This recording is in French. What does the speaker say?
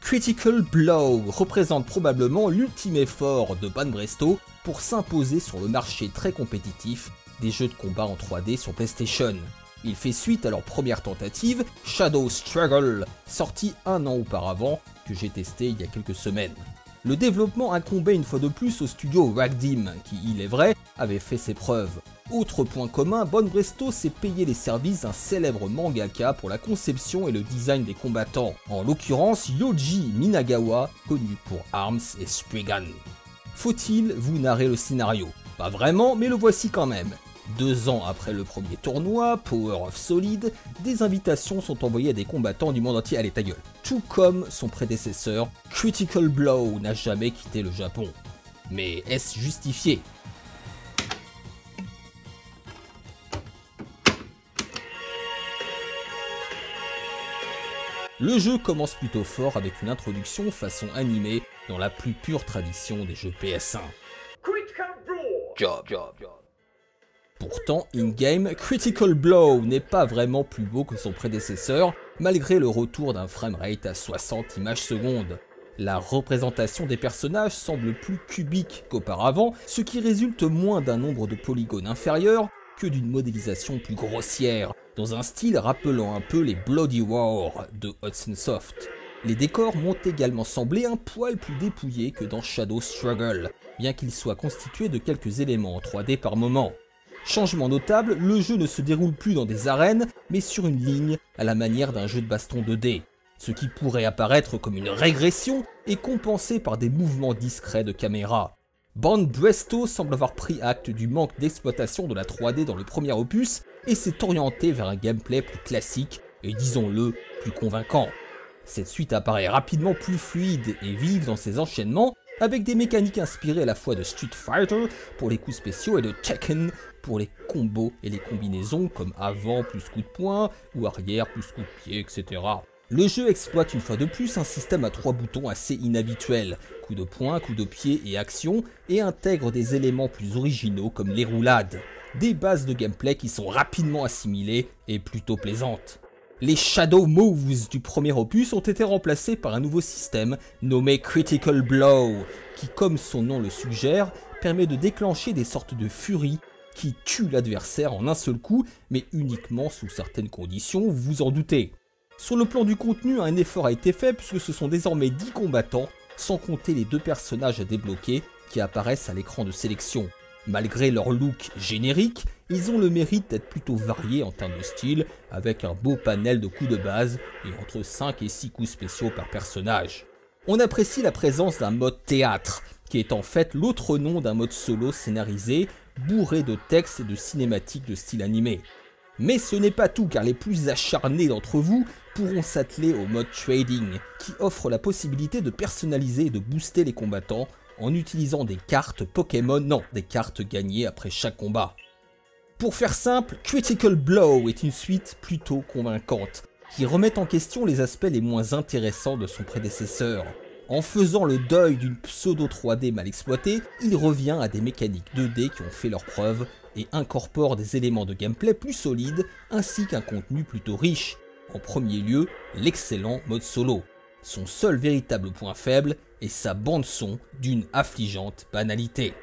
Critical Blow représente probablement l'ultime effort de Banpresto pour s'imposer sur le marché très compétitif des jeux de combat en 3D sur PlayStation. Il fait suite à leur première tentative, Shadow Struggle, sorti un an auparavant, que j'ai testé il y a quelques semaines. Le développement incombait une fois de plus au studio Ragdim, qui, il est vrai, avait fait ses preuves. Autre point commun, Banpresto s'est payé les services d'un célèbre mangaka pour la conception et le design des combattants, en l'occurrence Yoji Minagawa, connu pour Arms et Spriggan. Faut-il vous narrer le scénario? Pas vraiment, mais le voici quand même. 2 ans après le premier tournoi, Power of Solid, des invitations sont envoyées à des combattants du monde entier. Allez, ta gueule. Tout comme son prédécesseur, Critical Blow n'a jamais quitté le Japon. Mais est-ce justifié? Le jeu commence plutôt fort avec une introduction façon animée dans la plus pure tradition des jeux PS1. Job. Pourtant, in-game, Critical Blow n'est pas vraiment plus beau que son prédécesseur, malgré le retour d'un framerate à 60 images secondes. La représentation des personnages semble plus cubique qu'auparavant, ce qui résulte moins d'un nombre de polygones inférieur que d'une modélisation plus grossière, dans un style rappelant un peu les Bloody Roar de Hudson Soft. Les décors m'ont également semblé un poil plus dépouillés que dans Shadow Struggle, bien qu'ils soient constitués de quelques éléments en 3D par moment. Changement notable, le jeu ne se déroule plus dans des arènes, mais sur une ligne à la manière d'un jeu de baston 2D. Ce qui pourrait apparaître comme une régression est compensé par des mouvements discrets de caméra. Banpresto semble avoir pris acte du manque d'exploitation de la 3D dans le premier opus et s'est orienté vers un gameplay plus classique et disons-le, plus convaincant. Cette suite apparaît rapidement plus fluide et vive dans ses enchaînements, avec des mécaniques inspirées à la fois de Street Fighter pour les coups spéciaux et de Tekken pour les combos et les combinaisons comme avant plus coup de poing ou arrière plus coup de pied, etc. Le jeu exploite une fois de plus un système à 3 boutons assez inhabituel, coup de poing, coup de pied et action, et intègre des éléments plus originaux comme les roulades, des bases de gameplay qui sont rapidement assimilées et plutôt plaisantes. Les Shadow Moves du premier opus ont été remplacés par un nouveau système nommé Critical Blow, qui comme son nom le suggère, permet de déclencher des sortes de furies qui tuent l'adversaire en un seul coup, mais uniquement sous certaines conditions, vous vous en doutez. Sur le plan du contenu, un effort a été fait puisque ce sont désormais 10 combattants, sans compter les 2 personnages à débloquer qui apparaissent à l'écran de sélection. Malgré leur look générique, ils ont le mérite d'être plutôt variés en termes de style, avec un beau panel de coups de base et entre 5 et 6 coups spéciaux par personnage. On apprécie la présence d'un mode théâtre, qui est en fait l'autre nom d'un mode solo scénarisé, bourré de textes et de cinématiques de style animé. Mais ce n'est pas tout, car les plus acharnés d'entre vous pourront s'atteler au mode trading, qui offre la possibilité de personnaliser et de booster les combattants en utilisant des cartes Pokémon, non, des cartes gagnées après chaque combat. Pour faire simple, Critical Blow est une suite plutôt convaincante, qui remet en question les aspects les moins intéressants de son prédécesseur. En faisant le deuil d'une pseudo 3D mal exploitée, il revient à des mécaniques 2D qui ont fait leurs preuves et incorpore des éléments de gameplay plus solides ainsi qu'un contenu plutôt riche. En premier lieu, l'excellent mode solo. Son seul véritable point faible est sa bande-son d'une affligeante banalité.